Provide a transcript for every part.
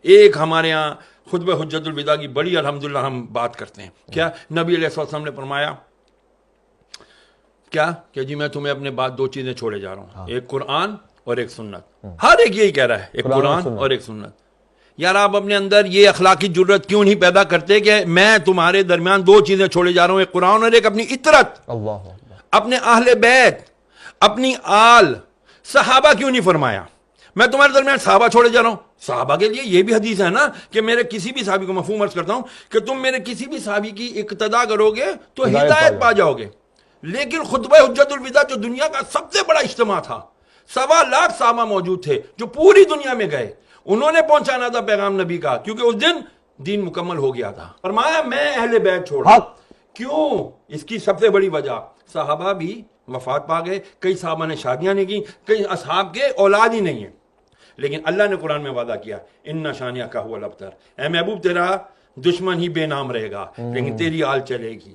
ایک ہمارے ہاں خطبہ حجت الوداع کی بڑی الحمدللہ ہم بات کرتے ہیں. کیا نبی علیہ السلام نے فرمایا کیا کہ جی میں تمہیں اپنے بعد دو چیزیں چھوڑے جا رہا ہوں, ایک قرآن اور ایک سنت. ہر ایک یہی کہہ رہا ہے, ایک قرآن اور ایک سنت. یار آپ اپنے اندر یہ اخلاقی جرت کیوں نہیں پیدا کرتے کہ میں تمہارے درمیان دو چیزیں چھوڑے جا رہا ہوں, ایک قرآن اور ایک اپنی اطرت, اپنے اہل بیت, اپنی آل. صحابہ کیوں نہیں فرمایا میں تمہارے درمیان صحابہ چھوڑے جا رہا ہوں؟ صحابہ کے لیے یہ بھی حدیث ہے نا کہ میرے کسی بھی صحابی کو, مفہوم عرض کرتا ہوں کہ تم میرے کسی بھی صحابی کی اقتدا کرو گے تو ہدایت پا جاؤ گے. لیکن خطبہ حجت الوداع جو دنیا کا سب سے بڑا اجتماع تھا, 1.25 لاکھ صحابہ موجود تھے جو پوری دنیا میں گئے, انہوں نے پہنچانا تھا پیغام نبی کا, کیونکہ اس دن دین مکمل ہو گیا تھا. فرمایا میں اہل بیت چھوڑا. کیوں؟ اس کی سب سے بڑی وجہ, صحابہ بھی وفات پا گئے, کئی صحابہ نے شادیاں نہیں کی, کئی اصحاب کے اولاد ہی نہیں ہیں, لیکن اللہ نے قرآن میں وعدہ کیا ان شانیہ کا هو الابتر, اے محبوب تیرا دشمن ہی بے نام رہے گا لیکن تیری آل چلے گی,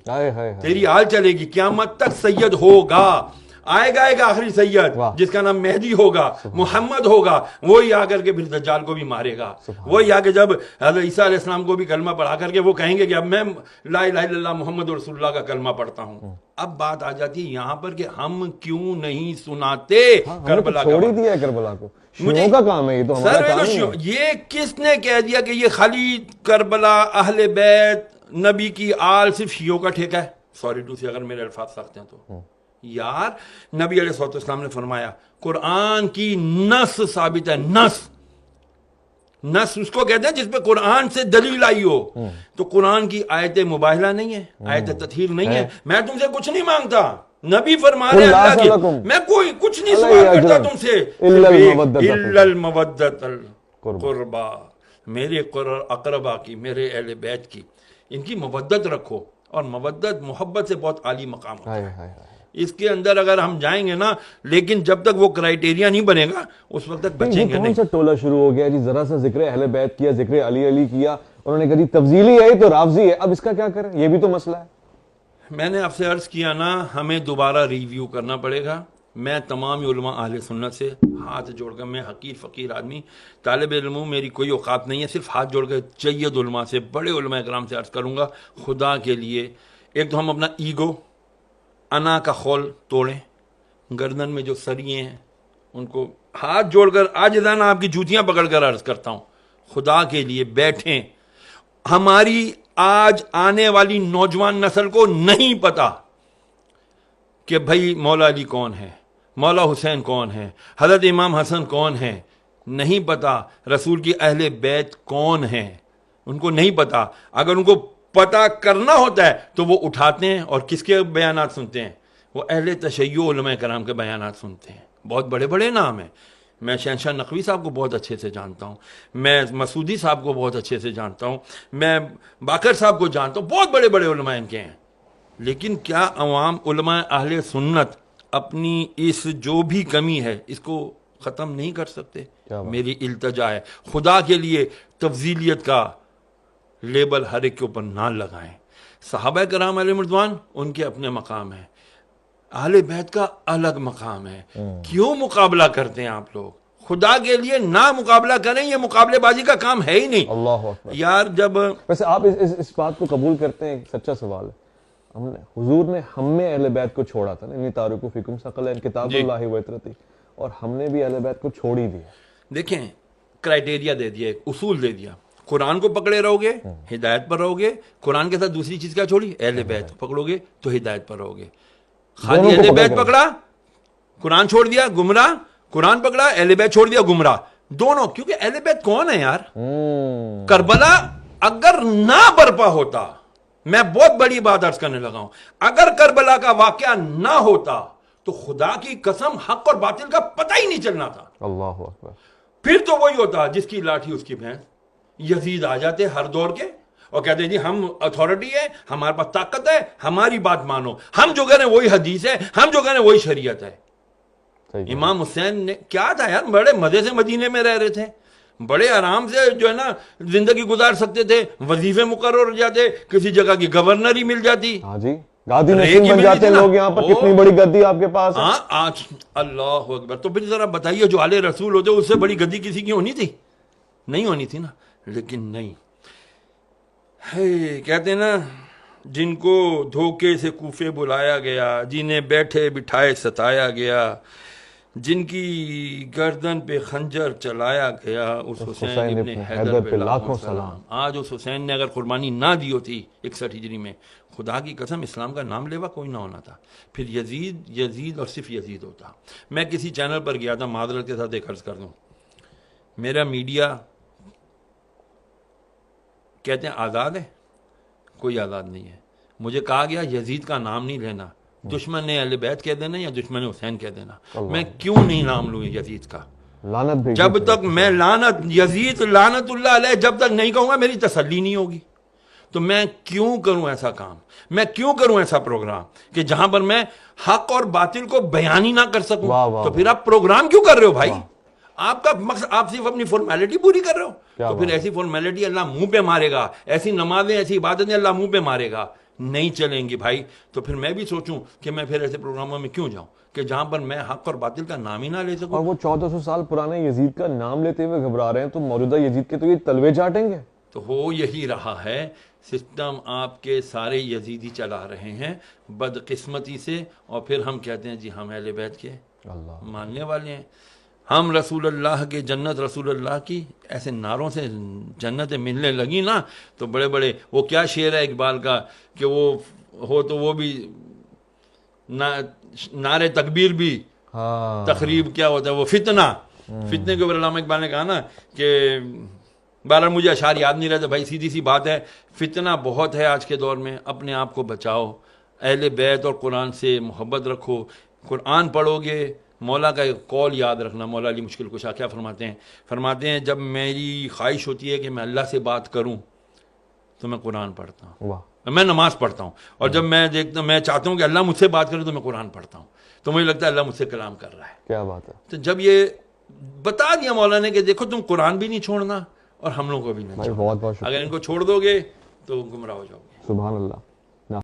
تیری آل چلے گی, قیامت تک سید ہوگا. آئے گا ایک آخری سید جس کا نام مہدی ہوگا, محمد ہوگا, وہی آ کر کے پھر دجال کو بھی مارے گا, وہی آ کے جب حضرت عیسیٰ علیہ السلام کو بھی کلمہ پڑھا کر کے وہ کہیں گے کہ اب میں لا الہ الا اللہ محمد رسول اللہ کا کلمہ پڑھتا ہوں. اب بات آ جاتی ہے یہاں پر کہ ہم کیوں نہیں سناتے کربلا کا, چھوڑ دیا کربلا کو, شیعوں کا کام ہے یہ, تو ہمارا کام نہیں ہے. یہ کس نے کہہ دیا کہ یہ خالی کربلا اہل بیت نبی کی آل صرف شیعوں کا ٹھیکہ ہے؟ سوری ٹو سے اگر میرے الفاظ سخت ہیں تو یار, نبی علیہ السلام نے فرمایا قرآن کی نص ثابت ہے. نص اس کو کہتے ہیں جس پہ قرآن سے دلیل آئی ہو. تو قرآن کی آیت مباہلہ نہیں ہے, آیت تطہیر نہیں ہے. میں تم سے کچھ نہیں مانگتا, نبی فرما رہے اللہ کی, میں کوئی کچھ نہیں سوال کرتا تم سے, الا المودۃ القربا, میرے اقربا کی, میرے اہل بیت کی, ان کی مودت رکھو. اور مودت محبت سے بہت عالی مقام ہوتا ہے. اس کے اندر اگر ہم جائیں گے نا, لیکن جب تک وہ کرائیٹیریا نہیں بنے گا اس وقت تک بچیں گے نہیں. کون سا ٹولہ شروع ہو گیا جی, ذرا سا ذکر اہل بیت کیا, ذکر علی کیا, انہوں نے کہا جی تفضیلی ہے تو رافضی ہے, اب اس کا کیا کریں, یہ بھی تو مسئلہ ہے. میں نے آپ سے عرض کیا نا, ہمیں دوبارہ ریویو کرنا پڑے گا. میں تمام علماء اہل سنت سے ہاتھ جوڑ کر, میں حقیر فقیر آدمی, طالب علم ہوں, میری کوئی اوقات نہیں ہے, صرف ہاتھ جوڑ کر جید علماء سے, بڑے علماء کرام سے عرض کروں گا, خدا کے لیے ایک تو ہم اپنا ایگو, انا کا خول توڑیں, گردن میں جو سریے ہیں ان کو ہاتھ جوڑ کر عاجزانہ آپ کی جوتیاں پکڑ کر عرض کرتا ہوں, خدا کے لیے بیٹھیں. ہماری آج آنے والی نوجوان نسل کو نہیں پتا کہ بھائی مولا علی کون ہے, مولا حسین کون ہے, حضرت امام حسن کون ہے, نہیں پتا. رسول کی اہل بیت کون ہیں, ان کو نہیں پتا. اگر ان کو پتا کرنا ہوتا ہے تو وہ اٹھاتے ہیں اور کس کے بیانات سنتے ہیں, وہ اہل تشیع علماء کرام کے بیانات سنتے ہیں. بہت بڑے بڑے نام ہیں, میں شہنشاہ نقوی صاحب کو بہت اچھے سے جانتا ہوں, میں مسعودی صاحب کو بہت اچھے سے جانتا ہوں, میں باقر صاحب کو جانتا ہوں, بہت بڑے بڑے علماء ان کے ہیں. لیکن کیا عوام علماء اہل سنت اپنی اس جو بھی کمی ہے اس کو ختم نہیں کر سکتے؟ میری التجا ہے, خدا کے لیے تفضیلیت کا لیبل ہر ایک کے اوپر نہ لگائیں. صحابہ کرام علیہ رضوان ان کے اپنے مقام ہیں, اہل بیت کا الگ مقام ہے. کیوں مقابلہ کرتے ہیں آپ لوگ؟ خدا کے لیے نہ مقابلہ کریں, یہ مقابلے بازی کا کام ہے ہی نہیں. اللہ اکبر. یار جب ویسے آپ اس بات کو قبول کرتے ہیں, سچا سوال ہے, حضور نے ہم میں اہل بیت کو چھوڑا تھا نا, انی تارکو فیکم ثقلین کتاب اللہ و اطرتی, اور ہم نے بھی اہل بیت کو چھوڑ ہی دیا. دیکھیں کرائیٹیریا دے دیا, ایک اصول دے دیا, قرآن کو پکڑے رہو گے ہدایت پر رہو گے, قرآن کے ساتھ دوسری چیز کیا چھوڑی, اہل بیت پکڑو گے تو ہدایت پر رہو گے. خالی اہل بیت پکڑا, قرآن چھوڑ دیا گمراہ, قرآن پکڑا اہل بیت چھوڑ دیا گمراہ, دونوں. کیونکہ اہل بیت کون ہے یار؟ کربلا اگر نہ برپا ہوتا, میں بہت بڑی بات عرض کرنے لگا ہوں, اگر کربلا کا واقعہ نہ ہوتا تو خدا کی قسم حق اور باطل کا پتہ ہی نہیں چلنا تھا. اللہ اکبر. پھر تو وہی ہوتا جس کی لاٹھی اس کی بھینس. یزید آ جاتے ہر دور کے اور کہتے ہیں جی ہم اتھارٹی ہے, ہمارے پاس طاقت ہے, ہماری بات مانو, ہم جو کہہ رہے ہیں وہی حدیث ہے, ہم جو کہہ رہے ہیں وہی شریعت ہے. امام حسین نے کیا تھا یار, بڑے مزے سے مدینے میں رہ رہے تھے, بڑے آرام سے جو ہے نا زندگی گزار سکتے تھے, وظیفے مقرر ہو جاتے, کسی جگہ کی گورنر ہی مل جاتی. ہاں جی, گادی نشین بن جاتے لوگ یہاں پر. کتنی بڑی گدی آپ کے پاس ہے. ہاں آج اللہ اکبر. تو پھر ذرا بتائیے جو آل رسول ہوتے اس سے بڑی گدی کسی کی ہونی تھی؟ نہیں ہونی تھی نا. لیکن نہیں ہے، کہتے ہیں نا جن کو دھوکے سے کوفے بلایا گیا، جنہیں بیٹھے بٹھائے ستایا گیا، جن کی گردن پہ خنجر چلایا گیا، اس حسین ابن حیدر پہ لاکھوں سلام۔ آج اس حسین نے اگر قربانی نہ دی ہوتی 61 ہجری میں، خدا کی قسم اسلام کا نام لیوا کوئی نہ ہونا تھا، پھر یزید اور صرف یزید ہوتا۔ میں کسی چینل پر گیا تھا، معذرت کے ساتھ ایک عرض کر دوں، میرا میڈیا کہتے ہیں آزاد ہے، کوئی آزاد نہیں ہے۔ مجھے کہا گیا یزید کا نام نہیں لینا، دشمن نے اہل بیت کہہ دینا یا دشمن حسین کہہ دینا۔ میں کیوں نہیں نام لوں یزید کا؟ لعنت بھیجی جب تک میں یزید لعنت اللہ علیہ جب تک نہیں کہوں گا میری تسلی نہیں ہوگی۔ تو میں کیوں کروں ایسا کام، میں کیوں کروں ایسا پروگرام کہ جہاں پر میں حق اور باطل کو بیان ہی نہ کر سکوں؟ تو پھر آپ پروگرام کیوں کر رہے ہو بھائی؟ آپ کا مقصد، آپ صرف اپنی فارمیلٹی پوری کر رہے ہو، تو پھر ایسی فارمیلٹی اللہ منہ پہ مارے گا، ایسی نمازیں ایسی عبادتیں اللہ منہ پہ مارے گا، نہیں چلیں گی بھائی۔ تو پھر میں بھی سوچوں کہ میں پھر ایسے پروگراموں میں کیوں جاؤں کہ جہاں پر میں حق اور باطل کا نام ہی نہ لے سکوں۔ اور وہ 1400 سال پرانے یزید کا نام لیتے ہوئے گھبرا رہے ہیں، تو موجودہ یزید کے تو یہ تلوے چاٹیں گے۔ تو ہو یہی رہا ہے، سسٹم آپ کے سارے یزیدی چلا رہے ہیں بدقسمتی سے، اور پھر ہم کہتے ہیں جی ہم اہل بیت کے ماننے والے ہیں، ہم رسول اللہ کے جنت رسول اللہ کی، ایسے نعروں سے جنتیں ملنے لگی نا تو بڑے بڑے، وہ کیا شعر ہے اقبال کا کہ وہ ہو تو وہ بھی نعرے تکبیر بھی تقریب کیا ہوتا ہے وہ فتنہ، فتنے کے اوپر علامہ اقبال نے کہا نا کہ بہرحال مجھے اشعار یاد نہیں رہتے بھائی، سیدھی سی بات ہے، فتنہ بہت ہے آج کے دور میں، اپنے آپ کو بچاؤ، اہل بیت اور قرآن سے محبت رکھو، قرآن پڑھو گے، مولا کا ایک قول یاد رکھنا، مولا علی مشکل کشا کیا فرماتے ہیں جب میری خواہش ہوتی ہے کہ میں اللہ سے بات کروں تو میں قرآن پڑھتا ہوں، میں نماز پڑھتا ہوں، اور جب میں دیکھتا ہوں، میں چاہتا ہوں کہ اللہ مجھ سے بات کرے تو میں قرآن پڑھتا ہوں، تو مجھے لگتا ہے اللہ مجھ سے کلام کر رہا ہے۔ کیا بات ہے۔ تو جب یہ بتا دیا مولا نے کہ دیکھو تم قرآن بھی نہیں چھوڑنا اور ہم لوگوں کو بھی نہیں چھوڑنا، بہت بہت اگر ان کو چھوڑ دو گے تو گمراہ ہو جاؤ گے۔ سبحان اللہ۔